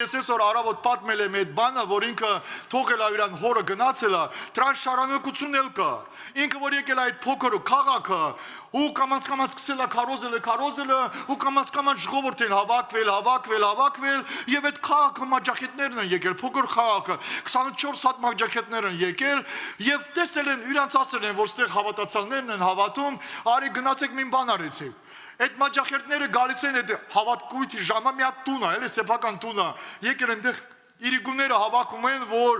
Ես այսօր առավոտ պատմել եմ այդ բանը, որ ինքը թողել է իրան հորը գնացել է, դրան շարունակություն էլ կա։ Ինքը որ եկել է այդ փոքր քաղաքը, ու կամաց սկսել է քարոզել, ու կամաց ժողովուրդին հավաքվել, եւ այդ քաղաքը մաջախետներն են եկել, փոքր քաղաքը, 24 հատ մաջախետներ են եկել, եւ տեսել են, իրանց ասել են, որ ստեղ հավատացյալներն են հավատում, արի գնացեք մին բան արեցեք։ Այդ մաջախերտները գալիս են այդ հավատքույթի ժամը մի հատ տուն է, էլի սեփական տուն է, եկել են դեղ իրիկունները հավաքում են, որ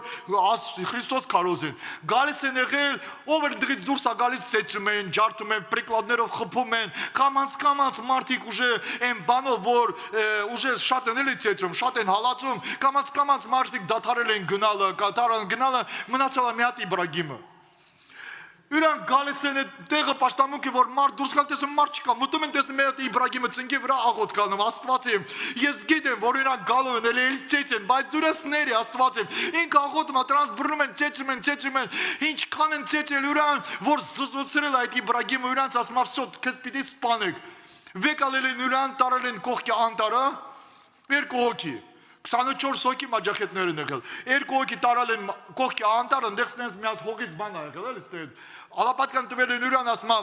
Քրիստոս քարոզեն, գալիս են եղել, ով էլ դրից դուրս է գալիս ծեծում են, ջարդում են, պրիկլադներով խփում են, կամաց մարդիկ ուժե այն բանով, որ ուժե շատ են էլի ծեծում, շատ են հալածում, կամաց մարդիկ դադարել են գնալը, մնացել է մի հատ Իբրագիմը։ Իրանք գալիս են այդ տեղը պաշտամունքի, որ մարդ դուրս գալ տեսում մարդ չկա, մտում են տեսնում այդ Իբրագիմը ծնկի վրա աղոտ կանում, Աստված եմ, ես գիտեմ, որ իրանք գալու են, էլի ծեծ են, բայց դուրս ների Աստված եմ, ինքը աղոտում է, դրանց բռնում են, ծեծում են, ինչքան են ծեծել իրան, որ զզվցրել այդ Իբրագիմը, իրանց ասում ավսո, քեզ պիտի սպանեք, վեկալել են իրան, տարել են կողքի անտարը, երկու հոգի 24 հոգի մաջախետներ են եղել, երկու հոգի տարալ են կողքի անտարը, ընդեղ ստենց մի հատ հողից բան է եղել, էլի ստենց, ալապատկան տվել են իրան, ասում է,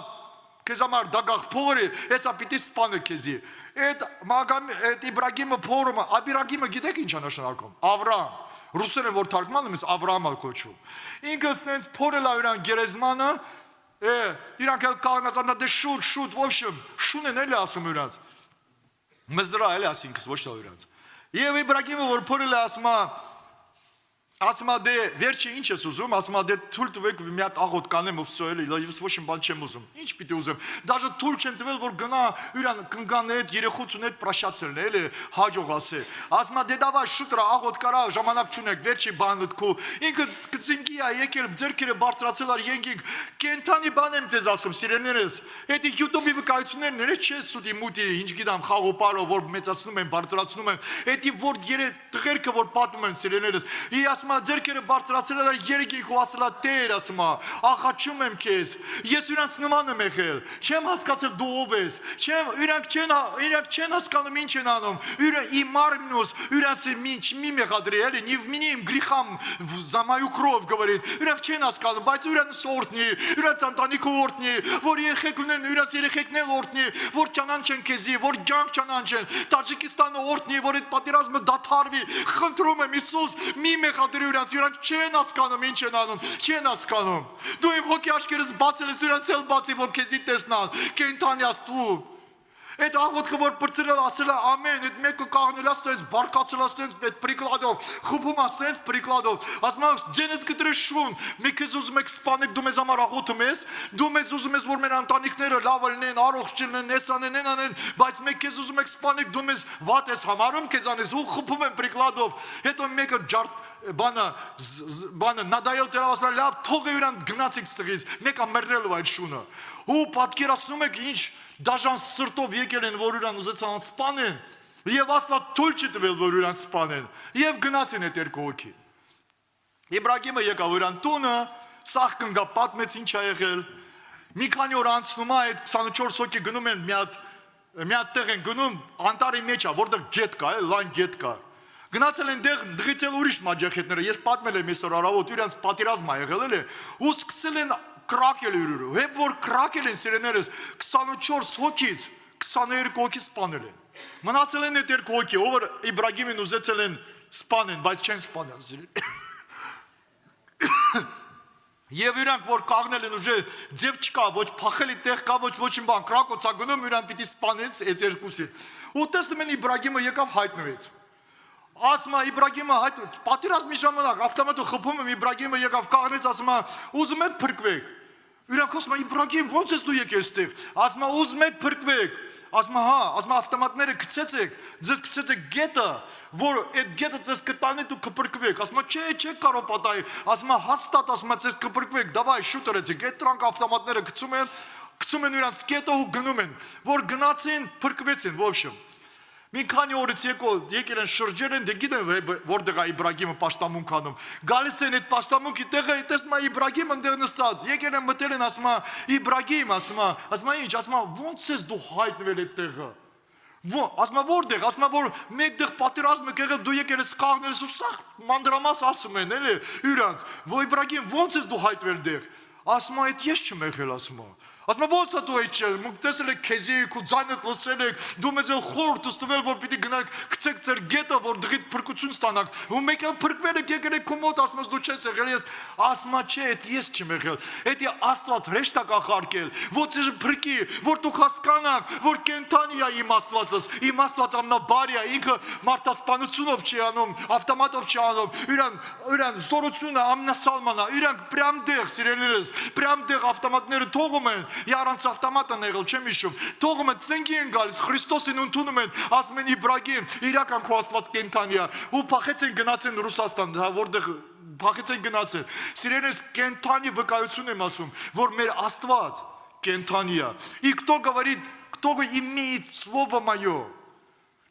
քեզ համար դագաղ փողրի, հեսա պիտի սպանը քեզի, այդ Իբրագիմը փողրումը, Իբրագիմը գիտեք ինչ է նշանակում, Ավրամ, ռուսերեն որ թարգմանում ես Ավրամը կոչում, ինքը ստենց փորել է իրան գերեզմանը, իրանք էլ կաղնացան, դե շուտ, ոբշմ, շուն են էլի ասում իրանց, մզրա էլի ասինքս, ոչ տալ իրանց, Եվ Իբրագիմը որ փորել է ասում է դե վերջի ինչ ես ուզում, ասում է դե թույլ տվեք մի հատ աղոտ կանեմ ով սոյել, ես ոչ մի բան չեմ ուզում, ինչ պիտի ուզեմ, դաժե թույլ չեն տվել որ գնա իրան կնգան այդ երեխուցուն այդ պրաշացելն էլի հաջող ասե, ասում է դե դավայ շուտ աղոտ կարա ժամանակ չունեք, վերջի բանը դքու, ինքը կծինկի է եկել ձեռքերը բարձրացել ar ենգիկ, կենթանի բան եմ ձեզ ասում սիրելիներս, էդի YouTube-ի վկայություններն էր, չես սուտի մուտի, ինչ գիտամ խաղոպարով որ մեծացնում են, բարձրացնում են, էդի որ տղերքը որ պատմում են սիրելիներս, ձերքերը բարձրացել է երգիկ ու ասել է Տեր ասում է աղաչում եմ քեզ ես իրանց նման եմ եղել չեմ հասկացել դու ով ես իրանք չեն հասկանում ինչ են անում իմ արմնուս իրանց մի մեղադրի էլի նիվ миним грехам за мою кровь говорит իրանք չեն հասկանում բայց իրանց օրտնի իրանց ընտանիքը օրտնի որ երեխեք ունեն իրանց երեխեքն էլ օրտնի որ ճանաչեն քեզի որ ջանք ճանաչեն Տաջիկստանը օրտնի որ այդ պատերազմը դադարվի խնդրում եմ Հիսուս մի մեղադրի իրանք չեն հասկանում, ինչ են անում, չեն հասկանում։ Դու իմ հոգի աչքերս բացել ես իրանց էլ բացի, որ քեզի տեսնան, կենթանի աստու։ Այդ աղոտքը որ պրծրել ասել է ամեն, այդ մեկը կաղնել աստենց, բարկացել աստենց, այդ պրիկլադով, խուպում աստենց պրիկլադով, ասում է ջենետ կտրե շուն, մեկ ես ուզում եք սպանեք, դու մեզ համար աղոտում ես, դու մեզ ուզում ես, որ մեր ընտանիքները լավ լինեն, առողջ լինեն, էս անեն, անեն, բայց մեկ ես ուզում եք սպանեք, դու մեզ վատ ես համարում քեզանից, ու խուպում են պրիկլադով, հետո մեկը բանը նադայել տերավասնա լավ թող իրան գնացիք ստղից, մեկը մեռնելու այդ շունը, ու պատկերացնում եք ինչ դաժան սրտով եկել են, որ իրան ուզեցան սպանեն, և Աստված թույլ չի տվել, որ իրան սպանեն, և գնացին այդ երկու հոգի։ Իբրագիմը եկավ իրան տունը, սաղ կնգա պատմեց ինչ ա եղել, մի քանի օր անցնում է, այդ 24 հոգի գնում են մի հատ տեղ են գնում, անտարի մեջ է, որտեղ գետ կա, լայն գետ կա, Գնացել են դեղ դղիցել ուրիշ մաջախետները, ես պատմել եմ այսօր առավոտ, իրանց պատերազմ ա եղել էլի, ու սկսել են կրակել իրուրը, հեպ որ կրակել են սիրեներս 24 հոգից 22 հոգի սպանել են, մնացել են այդ երկու հոգի, ով Իբրագիմին ուզեցել են սպանեն, բայց չեն սպանել սիրել, և իրանք որ կաղնել են ուժե ձև չկա, ոչ պախելի տեղ կա, ոչ իմ բան, կրակոց ա գնում, իրան պիտի սպանեց այդ երկուսի, ու տեսնում են Իբրագիմը եկավ հայտնվեց, ասում է Իբրագիմը պատերազմի ժամանակ ավտոմատը խփում եմ Իբրագիմը եկավ կաղնեց ասում է ուզում եք փրկվեք իրանք ասում է Իբրագիմ ո՞նց ես դու եկել ստեղ ասում է ուզում եք փրկվեք ասում է հա ասում է ավտոմատները գցեցեք ձեզ գցեցեք գետը որ այդ գետը ձեզ կտանի դու կփրկվեք ասում է չէ կարող պատահի ասում է հաստատ ասում է ձեզ կփրկվեք դավայ շուտ արեցեք այդ տրանք ավտոմատները գցում են իրանց գետը ու գնում են որ գնացին փրկվեցին ոբշմ Մի քանի օրից եկել են շրջել են, դե գիտեն որտեղ է Իբրագիմը պաշտամունք անում։ Գալիս են այդ պաշտամունքի տեղը, տեսնում է Իբրագիմը ընդեղ նստած։ Եկել են մտել են, ասում է Իբրագիմ, ասում է ինչ, ասում է ո՞նց ես դու հայտնվել այդ տեղը։ Ասма որտեղ, ասма որ մեկտեղ պատերազմը եղել դու եկել ես խաղներս ու սա մանրամաս ասում են էլի իրանց ոյ Իբրագիմ ոնց ես դու հայտվել դեղ ասма այդ ես չեմ եղել ասма ասма ոնց դա դու այդ չէ մուք տեսել եք քեզի ու ձայնդ լսել եք դու մեզ էլ խորտ ստվել որ պիտի գնաք գցեք ձեր գետը որ դղից փրկություն ստանաք ու մեկ էլ փրկվել եք եկել եք կոմոդ ասմաս դու չես եղել ես ասма չէ այդ ես չեմ եղել դա Աստված հրեշտա կախարկել որ ձեր փրկի որ դուք հասկանաք որ կենթանի է իմ Աստվածս իմ Աստված ամնաբարի է ինքը մարդասպանությունով չի անում ավտոմատով չի անում իրան զորությունը ամնասալմանա իրանք պրամ դեղ սիրելիներս պրամ դեղ ավտոմատները թողում են Իրանց ավտոմատը եղել չեմ հիշում թողում են ցենկի են գալիս Քրիստոսին ընդունում են ասում են Իբրագիմ իրական քո Աստված կենթանի է ու փախեց են գնացեն Ռուսաստան որտեղ փախեց են գնացել սիրելիներս կենթանի վկայություն եմ ասում որ մեր Աստված կենթանի է и кто имеет слово мое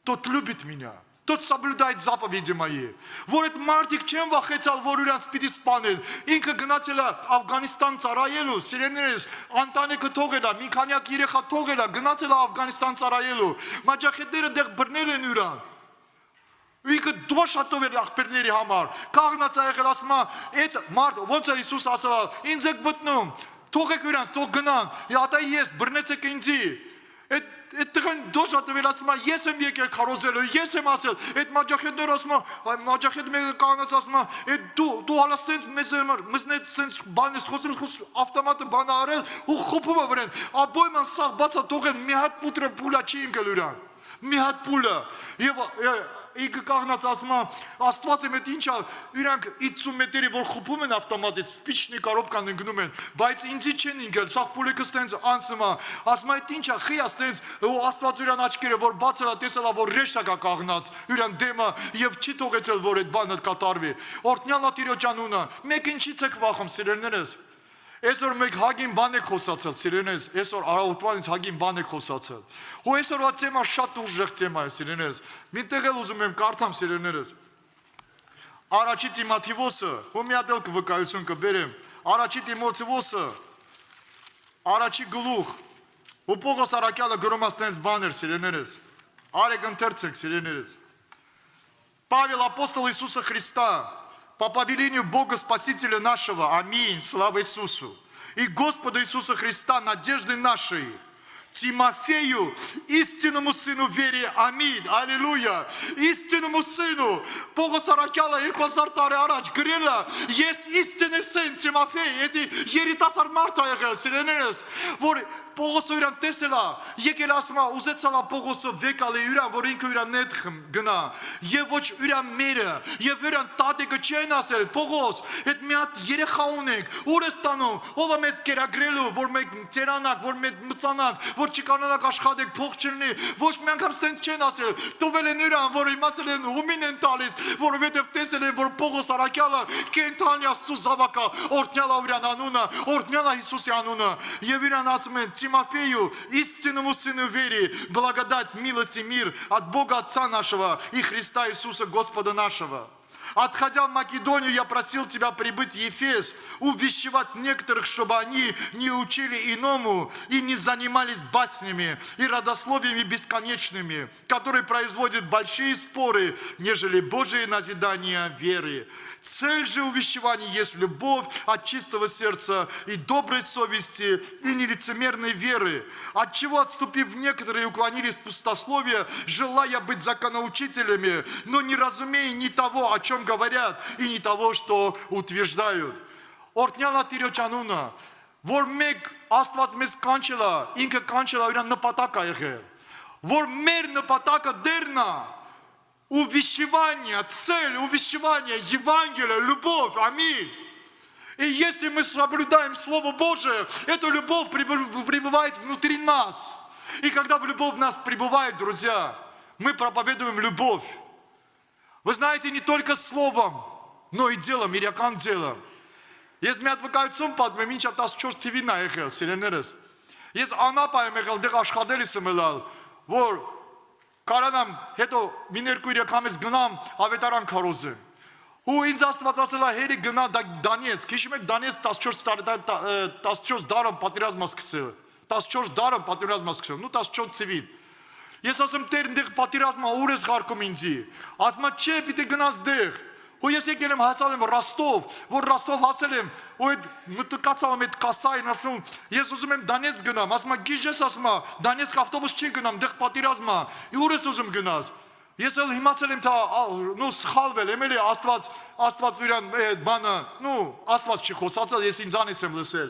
тот любит меня Тот соблюдает заповеди мои. Որ այդ մարդիկ չեն վախեցալ, որ իրանց պիտի սպանեն։ Ինքը գնացել է Աֆղանստան ծառայելու, սիրելիներս, ընտանիքը թողել է, մի քանյակ երեխա թողել է, գնացել է Աֆղանստան ծառայելու։ Մաջախեդները դեղ բռնել են իրան։ Ինքը դոշատով էր աղբերների համար։ Կաղնած է եղել ասում է, այդ մարդ ոնց է Հիսուս ասել, ինձ եք մտնում, թողեք իրանց, թող գնան։ Ատա ես բռնեցեք ինձի։ Այդ տղան դոշատվել ասում է, ես եմ եկել քարոզելու, ես եմ ասել, այդ մաջախեդները ասում է, մաջախեդ մեկը կանած ասում է, դու հալաստենց մեզ նետ սենց բան ես խոսում, ավտոմատը բան արել ու խոփում է վրեն, աբոյման սաղ բացա թողեն, մի հատ պուլա չի ինքել ուրան, մի հատ պուլը, և ինքը կաղնած ասում է, Աստված եմ էդ ինչա, իրանք 50 մետրի որ խոփում են ավտոմատից, սպիչնի կարոբկան են գնում են, բայց ինձի չեն ինքել, սաղ պուլեկը ստենց անցնում է, ասում է, էդ ինչա, խիա ստենց, ու Աստված իրան աչքերը, որ բացել է, տեսել է, որ ռեշտա կա կաղնած, իրան դեմը, և չի թողեցել, որ այդ բանը կատարվի, օրդնյալ ատիրոջ անունը, մեկ ինչից եք վախում, սիրելիներս, Այսօր մեկ հագին բան եք խոսացել, սիրելիներս, այսօր առավոտվանից հագին բան եք խոսացել։ Ու այսօրվա թեմա շատ ուժեղ թեմա է, սիրելիներս։ Մինտեղ էլ ուզում եմ կարդամ, սիրելիներս։ Առաջի Տիմոթեոսը, ու մի հատ էլ վկայություն կբերեմ։ Առաջի Տիմոթեոսը, առաջի գլուխ։ Ու Պողոս առաքյալը գրում է այդպես բաներ, սիրելիներս։ Արեք ընթերցեք, սիրելիներս։ Павел апостол Иисуса Христа По повелению Бога Спасителя нашего, аминь, слава Иисусу, и Господа Иисуса Христа, надежды нашей, Тимофею, истинному сыну вере, аминь, аллилуйя, истинному сыну, Пողոս առաքյալը 2000 տարի առաջ գրել է, ես истинный сын Тимофей, эти երիտասարդ մարդ է եղել, սիրելիներս, որ Պողոսը իրան տեսել է, եկել ասում է, ուզեցալ է Պողոսը վեկալ է իրան, որ ինքը իրան նետ գնա, և ոչ իրան մերը, և իրան տատեկը չեն ասել, Պողոս, այդ մի հատ երեխա ունենք, ուր ես տանում, ով է մեզ կերագրելու, որ մենք ծերանանք, որ մենք մծանանք, որ չկանանք աշխատենք, փող չլինի, ոչ մի անգամ ստենք չեն ասել, տվել են իրան, որ իմացել են ումին են տալիս, որովհետև տեսել են, որ Պողոս առաքյալը կենթանի Աստծու զավակ է, օրհնյալ է իրան անունը, օրհնյալ է Հիսուսի անունը, և իրան ասում են Тимофею, истинному сыну вере, благодать, милость и мир от Бога Отца нашего и Христа Иисуса Господа нашего. Отходя в Македонию, я просил тебя прибыть в Ефес, увещевать некоторых, чтобы они не учили иному и не занимались баснями и родословиями бесконечными, которые производят большие споры, нежели Божие назидания веры. Цель же увещевания есть любовь от чистого сердца и доброй совести и нелицемерной веры, от чего отступив некоторые уклонились в пустословие, желая быть законоучителями, но не разумея ни того, о чем говорят, и не того, что утверждают. Օրհնյալ Տիրոջ անունը, որ մեկ Աստված մեզ կանչել է, ինքը կանչել է իրան նպատակ է եղել, որ մեր նպատակը դերն է, увещевание, цель увещевания, Евангелие, любовь, аминь. И если мы соблюдаем Слово Божие, эта любовь пребывает внутри нас. И когда любовь в нас пребывает, друзья, мы проповедуем любовь. Вы знаете, не только словом, но и делом, իրական делом. Ես մի հատ վկայություն պատմեմ, ինչ 14 թվին է եղել, սիրելիներս։ Ես Անապա եմ եղել, դեղ աշխատելիս եմ ելալ, որ կարանամ հետո մի ներկու իրեքամից գնամ ավետարան քարոզեմ։ Ու ինձ Աստված ասել է հերի գնա Դանիեցկ, հիշում եք Դանիեցկ 14 դարը պատերազմը սկսել, 14 դարը պատերազմը սկսել, նու 14 թվին։ Ես ասում Տեր դեղ պատերազմա ուր ես ղարկում ինձի։ Ասում չէ, պիտի գնաս դեղ։ Ու ես եկել եմ հասալ եմ Ռոստով, որ Ռոստով հասել եմ, ու այդ մտկացավ եմ այդ կասային, ասում ես ուզում եմ Դոնեցկ գնամ, ասում գիժ ես ասում Դոնեցկ ավտոբուս չի գնամ, դեղ պատերազմա։ Ուր ես ուզում գնաս։ Ես էլ իմացել եմ թա նո սխալվել եմ էլի Աստված իրան բանը, նո Աստված չի խոսացել, ես ինձանից եմ լսել։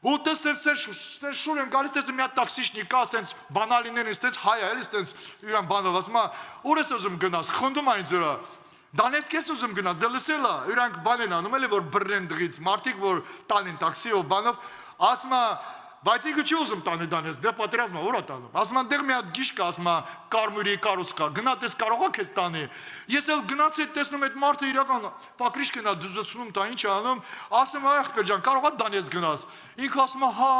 Ու տես շուր եմ գալիս, տես մի հատ տաքսիշնի կա, տես բանալիներն, տես հայ է, էլի տես իրան բանով, ասում ուր ես ուզում գնաս, խնդում այնց վրա։ Դոնեցկ ես ուզում գնաս, դե լսել է, իրանք բան են անում, էլի որ բռնեն դղից, մարդիկ որ տանեն տաքսիով բանով, ասում բայց ինքը չի ուզում տանի Դոնեցկ, դե պատերազմա ուր է տանում։ Ասում դեղ մի հատ գիշ կա, ասում կարմիրի կարոս կա, գնա տես կարողա քեզ տանի։ Ես էլ գնացի տեսնում այդ մարդը իրական պակրիշկն է դուզեցնում, տա ինչ է անում, ասում ախպեր ջան, կարողա Դոնեցկ գնաս։ Ինքը ասում հա,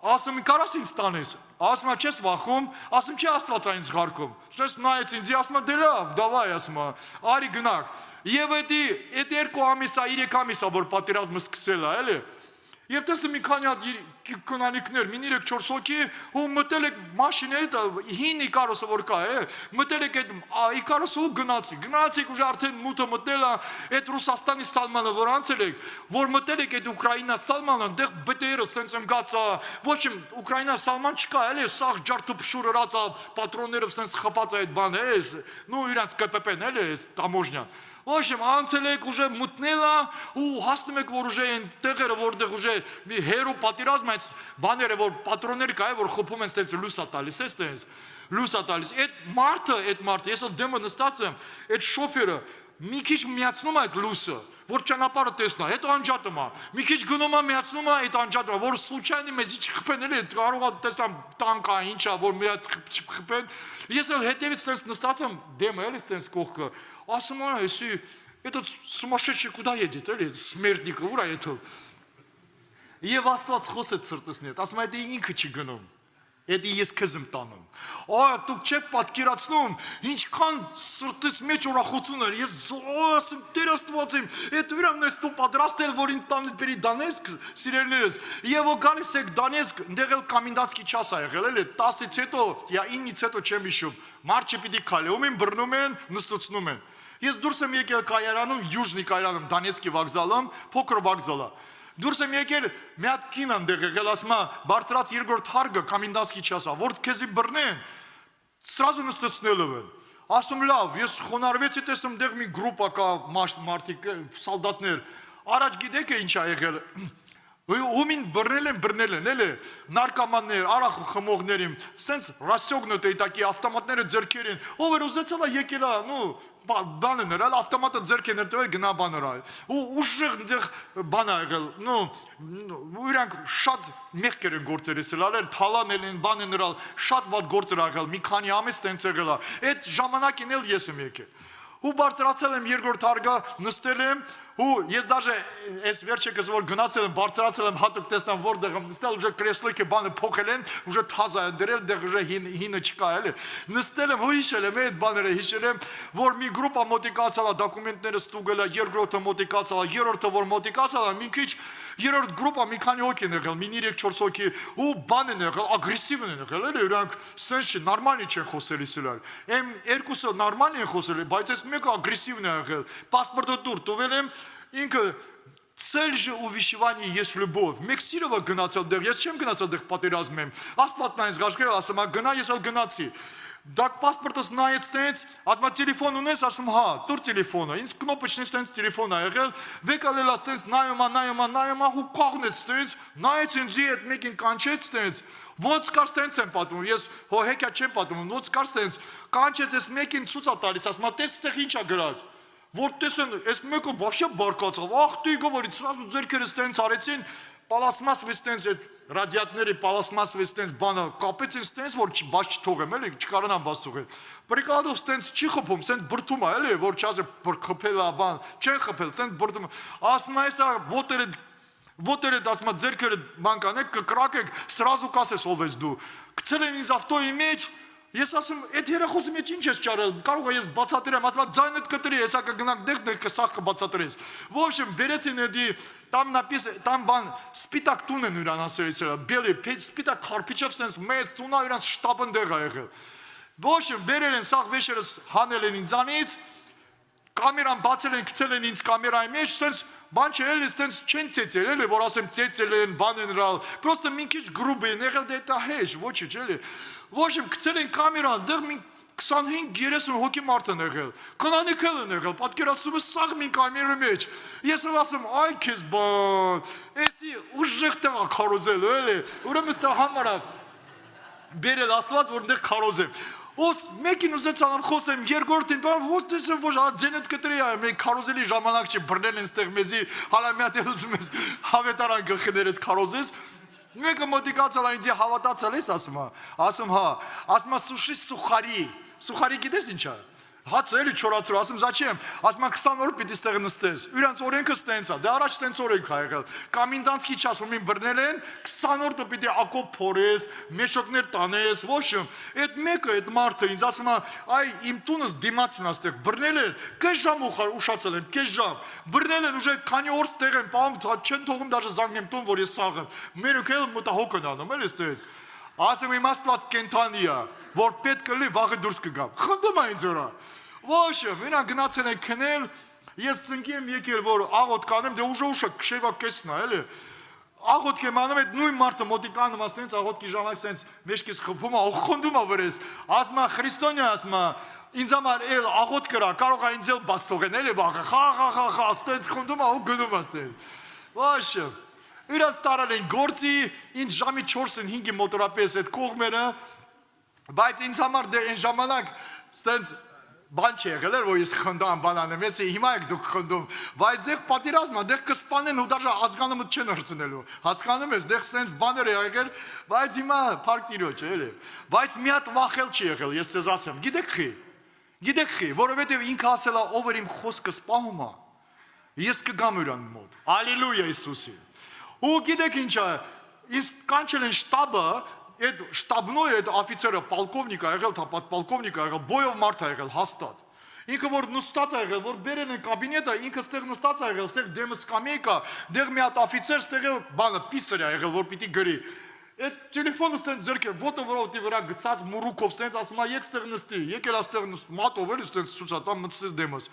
ասում կարաս ինձ տանես։ Ասում չես վախում, ասում չի Աստված այնց ղարկում։ Շնես նայեց ինձ, ասում դե լավ, դավայ, ասում արի գնանք։ Եվ այդ 2 ամիսա, 3 ամիսա որ պատերազմը սկսել է, էլի։ Եվ տեսնում մի քանի հատ կնանիկներ, մի 3-4 հոգի, ու մտել եք մաշինը, հին Իկարոսը որ կա, մտել եք այդ Իկարոսը ու գնացիք ուժ արդեն մութը մտել է, այդ Ռուսաստանի սալմանը որ անցել եք, որ մտել եք այդ Ուկրաինա սալմանը, դեղ բտերը ստենց ընկած է, ոչ իմ Ուկրաինա սալման չկա, էլի սաղ ջարդուփշուր ըրած է, պատրոնները ստենց խփած է այդ բանը, նու իրանց ԿՊՊ-ն էլի, տամոժնյան։ Ոչ իմ անցել եք ուժը մտնել է ու հասնում եք որ ուժը այն տեղերը որտեղ ուժը մի հերո պատերազմ այս բաները որ պատրոնները կա որ խփում են ստենց լուսա տալիս է ստենց լուսա տալիս այդ մարդը ես էլ դեմը նստած եմ այդ շոֆերը մի քիչ միացնում է այդ լուսը որ ճանապարհը տեսնա հետո անջատում է մի քիչ գնում է միացնում է այդ անջատը որ случайно մեզի չխփեն էլի կարող է տեսնամ տանկա ինչա որ մի հատ չխփեն ես էլ հետևից ստենց նստած եմ դեմը էլի ստենց կողքը ասում եմ если этот сумасшедший куда едет էլի смертник ուր է եթե եւ Աստված խոսեց սրտեսն հետ ասում է դա ինքը չի գնում Էդի ես քեզ եմ տանում։ Դուք չեք պատկերացնում, ինչքան սրտես մեջ ուրախություն էր։ Ես ասում Տեր Աստված իմ, այդ վրամն ես դու պատրաստել, որ ինձ տանես բերի Դոնեցկ, սիրելիներս։ Եվ որ գալիս եք Դոնեցկ, այնտեղ էլ կոմենդանտский час ա եղել, էլի 10-ից հետո, я 9-ից հետո չեմ հիշում։ Մարդ չպիտի քայլի, ում բռնում են, նստացնում են։ Ես դուրս եմ եկել կայարանում, Յուժնի կայարանում, Դոնեցկի վокзалում, փոքր վокзалը։ Դուրս եմ եկել մի հատ կին անդեղ եկել ասում բարձրաց երկրորդ հարգը կոմենդանտский час-ա որ քեզի բռնեն սրազу նստեցնելով են ասում լավ ես խոնարհվեցի տեսնում դեղ մի գրուպա կա մարդիկ սալդատներ առաջ գիտեք ինչ ա եղել ումին բռնել են էլի նարկոմաններ արախ խմողներին սենց ռասյոգնոտ էտակի ավտոմատները ձեռքերին ով էր ուզեցել եկել է նու բանը նրալ ավտոմատը ձեռք են ընտրել գնա բաներ ու ուժեղ դեղ բան ա եղել նու իրանք շատ մեղքեր են գործել իսլալեր թալանել են բան են նրալ շատ վատ գործեր ա եղել մի քանի ամիս տենց եղել ա այդ ժամանակին էլ ես եմ եկել ու բարձրացել եմ երկրորդ հարգը նստել եմ ու ես դաժե այս վերջերս որ գնացել եմ բարձրացել եմ հատուկ տեսնամ որտեղ եմ նստել ուժը կրեսլոյի բանը փոխել են ուժը թազա են դրել դեղ ուժը հինը չկա էլի նստել եմ ու հիշել եմ այդ բաները հիշել եմ որ մի գրուպա մոտիկացալ է դոկումենտները ստուգել է երկրորդը մոտիկացալ է երրորդը որ մոտիկացալ է մի քիչ երրորդ գրուպա մի քանի հոգի են եղել մի 3-4 հոգի ու բան են եղել ագրեսիվ են եղել էլի իրանք ստենց չի նորմալի չեն խոսել իսլալ եմ երկուսը նորմալ են խոսել բայց այս մեկը ագրեսիվն է եղել паспорта тур տուվել եմ ինքը Цель же увещевания есть любовь. Մեքսիրովը գնացել դեղ, ես չեմ գնացել դեղ պատերազմ եմ։ Աստվածն այնց գաշկել, ասում է գնա, ես էլ գնացի։ Դակ паспортս նայեց տենց, ասում է տելեֆոն ունես, ասում հա, տուր տելեֆոնը։ Ինձ կնոպոչնից տենց տելեֆոն ա եղել, վեկալել է տենց նայում, ու կաղնեց տենց, նայեց ինձի այդ մեկին կանչեց տենց։ Ոնց կար տենց եմ պատմում, ես հեկա չեմ պատմում, ոնց կար տենց, կանչեց այս մեկին ցույց ա տալիս, ասում է տես ստեղ ինչ ա գրած։ Որ տեսեն, այս մեկը вообще բարկացավ, ախ դու գորից սրազу ձերքերը ստենց արեցին, պալասմաս վստենց այդ ռադիատների պալասմաս վստենց բանը կապեցին ստենց որ բաց չթողեմ էլի չկարանամ բաց թողել։ Պրիկադով ստենց չի խփում, ստենց բրթում է էլի որ չասե խփել է բան, չեն խփել, ստենց բրթում։ Ասում է սա ոտերը դասմա ձերքերը բանկանեք կկրակեք, սրազу կասես ով ես դու։ Գցել են ինձ ավտոյի մեջ Ես ասում, այդ հերախոսի մեջ ինչ ես ճարել, կարող է ես բացատրեմ, ասում ձայնդ կտրի, հեսա կգնանք դեղ կսաղ կբացատրես։ В общем, берեցին էդի, там բան սպիտակ տուն են իրան ասել, բելի, սպիտակ քարփիչով սենց մեծ տունա իրան շտաբն դեղ ա եղել։ Ոչ, բերել են սաղ վեշերս հանել են ինձանից, կամերան բացել են, գցել են ինձ կամերայի մեջ, սենց բան չէ, էլի սենց չեն ծեծել, էլի, որ ասեմ ծեծել են, բան են ռալ, պրոստը մի քիչ գրուբ են եղել, դե դա հեչ, ոչիչ, էլի, ոչ, գցել են կամերան, դեղ մի 25-30 հոգի մարդ են եղել, կնանիքել են եղել, պատկերացնում ես սաղ մին կամերի մեջ, ես եմ ասում, այ քեզ բան, էսի ուժեղ տեղա քարոզել, էլի, ուրեմն դա համարա բերել Աստված, որ դեղ քարոզեմ, Ոս մեկին ուզեցան խոսեմ, երկրորդին, ոս դեսեմ, ոչ ձենդ կտրի է, մեկ քարոզելի ժամանակ չի, բռնել են ստեղ մեզի, հալա մի հատ ուզում ես հավետարան գլխներես քարոզես, մեկը մոտիկացալ ինձ հավատացել ես, ասում հա, ասում սուշի սուխարի գիտես ինչ է, հացը էլի չորացրու, ասում զաչեմ, ասում 20 օր պիտի ստեղ նստես, իրանց օրենքը ստենց է, դե առաջ ստենց օրենք է եղել, կամինդանցքի չասում ին բռնել են, 20 օր պիտի ակոբ փորես, մեշոկներ տանես, ոչմ, այդ մեկը, այդ մարդը ինձ ասում է, այ իմ տունս դիմացին է ստեղ, բռնել են, կես ժամ ուշացել են, կես ժամ, բռնել են ուժը քանի օր ստեղ են, պահում, չեն թողում դաժե զանգեմ տուն, որ ես սաղեմ, մերուք էլ մտահոգ են անում, էլ ստեղ, ասում իմ Աստված կենթանի է, որ պետք է լի վաղը դուրս կգամ, խնդում է ինձ որա, Ոչը, մենա գնացել են քնել, ես ծնկի եմ եկել, որ աղոտ կանեմ, դե ուժը քշեվա կեսն է, էլի, աղոտ կեմ անում, այդ նույն մարդը մոտիկանում ասնենց, աղոտքի ժամանակ սենց մեջքես խփում է, ու խնդում է վրես, ասում է Քրիստոնյա, ասում է, ինձ համար էլ աղոտ կրա, կարող է ինձ էլ բաց թողեն, էլի վաղը, խա, սենց խնդում է ու գնում է ստեն, ոչը, իրաց տարալ են գործի, ինձ ժամի 4-5-ի մոտորապես այդ կողմերը, բայց ինձ համար դեր են ժամանակ ստենց բան չի եղել էր, որ ես խնդամ բան անեմ, ես հիմա եք դուք խնդում, բայց դեղ պատերազմա, դեղ կսպանեն ու դաժա ազգանը չեն հրցնելու, հասկանում ես, դեղ սենց բաներ է եղել, բայց հիմա փառք Տիրոջ էլի, բայց մի հատ վախել չի եղել, ես ձեզ ասեմ, գիտեք խի, որովհետև ինքը ասել է, ով էր իմ խոսքս պահում է, ես կգամ իրան մոտ, ալելույա Իսուսի, ու գիտեք ինչ է, ինձ կանչել են շտաբը, այդ շտաբնոյ այդ օֆիցերը պալկովնիկ է եղել, թա պատպալկովնիկ է եղել, բոյով մարդ է եղել, հաստատ։ Ինքը որ նստած է եղել, որ բերեն են կաբինետը, ինքը ստեղ նստած է եղել, ստեղ դեմը սկամեյկա, դեղ մի հատ օֆիցեր ստեղ բանը պիսեր է եղել, որ պիտի գրի։ Այդ տելեֆոնը ստենց ձերք է, ոտը որովտի վրա գցած մուրուկով ստենց ասում է, եկ ստեղ նստի, եկել աստեղ մատով էլի ստենց ցուցա, там մտցես դեմս։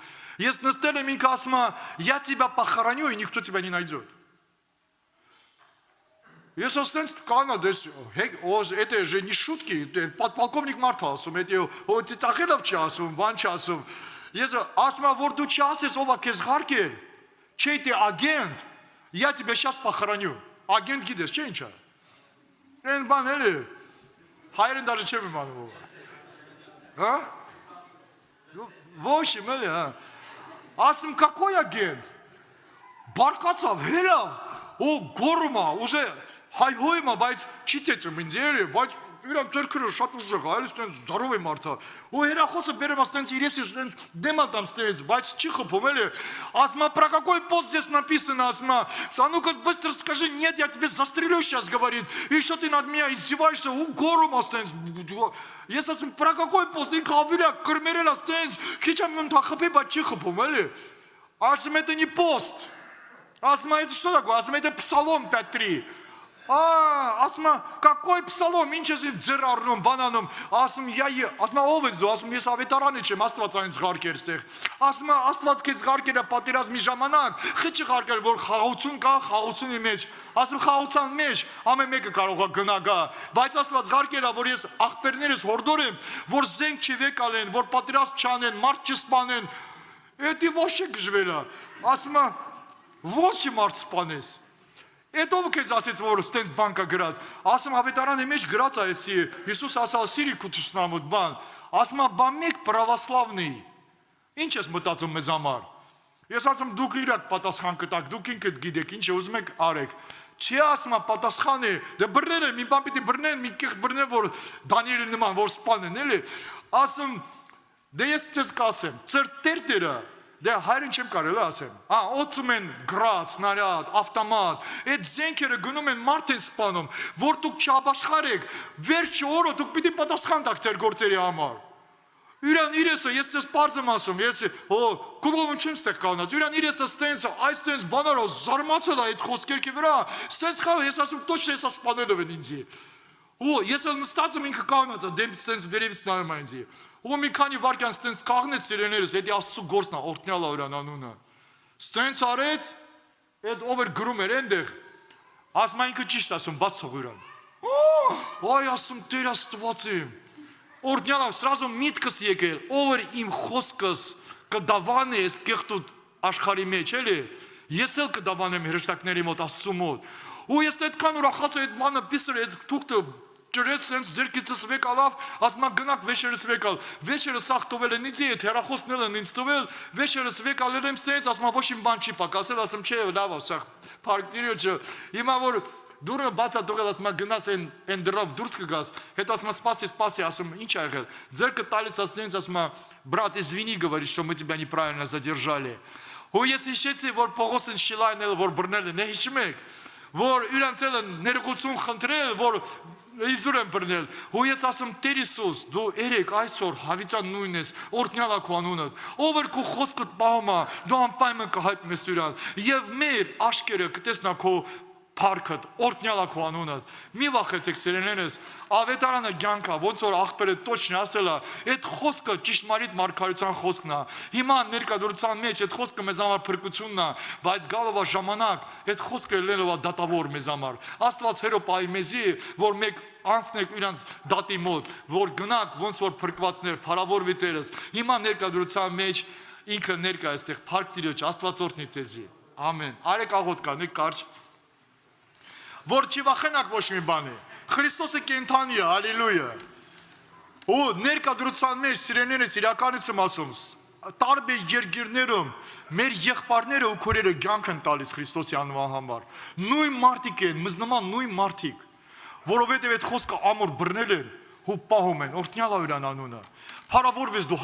Ես նստել եմ, ինքը ասում է, я тебя похороню, и никто тебя не найдет։ Ես ասենց կանա դες, это же не шутки, подполковник մարդ ասում, это ծիծաղելով չի ասում, բան չի ասում։ Ես ասում եմ, որ դու չասես ով է քեզ ղարկել, չէ ты агент, я тебя сейчас похороню։ Агент գիտես, չէ՞ ինչա։ Այն բան էլի, հայերեն դաժե չեմ իմանում ով։ Հա? Ոչ իմ էլի, հա։ Ասում какой агент։ Բարկացավ, հելավ, ու գոռում է, ուժը հայհոյում է, բայց չի ծեծում ինձ էլի, բայց իրան ձերքերը շատ ուժեղ է, այլս տենց զարով է մարդը, ու հերախոսը բերեմ աստենց իրեսի տենց դեմա там ստենց, բայց չի խփում էլի, ասում է, про какой пост здесь написано, ասում է, а ну-ка быстро скажи, нет, я тебе застрелю сейчас, говорит, и что ты над меня издеваешься, ու գոռում աստենց, ես ասում, про какой пост, ինքը ավելի կրմերել աստենց, քիչ եմ թախփի, բայց չի խփում էլի, ասում это не пост, ասում это что такое, ասում это Псалом 5:3. Ասում է, какой псалом, ինչ ես ձեր առնում, բանանում, ասում, ասում է, ով ես դու, ասում, ես ավետարանի չեմ, Աստված այնց ղարկեր ստեղ, ասում է, Աստված քեզ ղարկեր է պատերազմի ժամանակ, խիչի ղարկեր, որ խաղաղություն կա, խաղաղությունի մեջ, ասում, խաղաղության մեջ, ամեն մեկը կարող է գնա գա, բայց Աստված ղարկեր է, որ ես աղբերներս հորդորեմ, որ զենք չվեկալեն, որ պատերազմ չանեն, մարդ չսպանեն, էդի ոչ է գժվել է, ասում է, ոչ է մարդ սպանես, Այդ ով քեզ ասեց, որ ստենց բան կա գրած, ասում ավետարանի մեջ գրած է էսի, Հիսուս ասալ սիրի քու թշնամուդ բան, ասում է բա մեկ պրավասլավնի, ինչ ես մտածում մեզ համար, ես ասում դուք իրար պատասխան կտակ, դուք ինքդ գիտեք, ինչ ուզում եք արեք, չի ասում է պատասխանի, դե բռնել եմ, մի բան պիտի բռնեն, մի կեղտ բռնեն, որ Դանիելի նման, որ սպանեն, էլի, ասում, դե ես ձեզ կասեմ, ծեր տերտերը, Դե հայրեն չեմ կարել ասեմ, օծում են գրած, սնարյադ, ավտոմատ, այդ զենքերը գնում են մարդ են սպանում, որ դուք չապաշխարեք, վերջի օրը դուք պիտի պատասխան տաք ձեր գործերի համար։ Իրան իրեսը, ես ձեզ պարզ եմ ասում, ես կողովում չեմ ստեղ կանած, իրան իրեսը ստենց, այս ստենց բանարով զարմացել է այդ խոսքերքի վրա, ստենց խավ, ես ասում, տոչ ես սպանելով են ինձի։ Ու ես էլ նստած եմ ինքը կանգնած է, դեպի ստենց վերևից նայում է ինձ։ Ու մի քանի վայրկյան ստենց կանգնեց սիրեներս, դա Աստծո գործն է, օրհնյալ է Իրան անունը։ Ստենց արեց, այդ ով էր գրում էր այնտեղ, ասում ինքը ճիշտ ասում, բաց թող Իրան։ Այ ասում Տեր Աստված իմ։ Օրհնյալ է, սրազу միտքս եկել, ով էր իմ խոսքս կդավան ես կեղտուտ աշխարհի մեջ, էլի։ Ես էլ կդավանեմ հրեշտակների մոտ Աստծո մոտ։ Ու ես այդքան ուրախացա այդ մանը պիսր այդ թուղթը ջրեց sense ձերքիցս վեկալավ, ասма գնաք վեշերս վեկալ։ Վեշերը սախ տվել են ինձ, այդ հերախոսնել են ինձ տվել, վեշերս վեկալել եմ ստենց, ասма ոչ իմ բան չի պակասել, ասում չէ, լավ է, սա փարքտիրիոջը։ Հիմա որ դուրը բացա թողել, ասма գնաս այն դրավ դուրս կգաս, հետ ասма սպասի, ասում ինչ ա եղել։ Ձերքը տալիս ասենց, ասма брат, извини, говорит, что мы тебя неправильно задержали։ Ու ես հիշեցի, որ Պողոսին շիլայնել, որ բռնել են, հիշում եք, որ իրանց էլ ներողություն խնդրել, որ իզուր են բռնել։ Ու ես ասում Տեր Հիսուս, դու երեք այսօր հավիտյան նույն ես, օրհնյալ է քո անունդ, ով էր քո խոսքդ պահում, դու անպայման կհայտնես իրան, եւ մեր աշկերը կտեսնա քո Փարքդ, օրհնյալ է քո անունդ։ Մի վախեցեք սիրելիներս, ավետարանը կյանքա, ոնց որ աղբերը точно ասել է, այդ խոսքը ճշմարիտ մարգարեության խոսքն է։ Հիմա ներկայության մեջ այդ խոսքը մեզ համար փրկությունն է, բայց գալով է ժամանակ, այդ խոսքը լինելով է դատավոր մեզ համար։ Աստված հերոպայի մեզի, որ մեկ անցնեք իրանց դատի մոտ, որ գնաք ոնց որ փրկվածներ, փառավորվի Տերս։ Հիմա ներկայության մեջ ինքը ներկա է այստեղ Փարք Տիրոջ, Աստված օրհնի ձեզի։ Ամեն։ Արեք աղոտ կանեք կարճ որ չի վախենակ ոչ մի բանի։ Քրիստոսը կենթանի է, հալելույա։ Ու ներկայության մեջ սիրեներս իրականից եմ ասում, տարբեր երկիրներում մեր եղբայրները ու քորերը կյանք են տալիս Քրիստոսի անվան համար։ Նույն մարդիկ են, մեզ նման նույն մարդիկ, որովհետև այդ խոսքը ամուր բռնել են ու պահում են, օրհնյալ է Իրան անունը։ Փառավորվես դու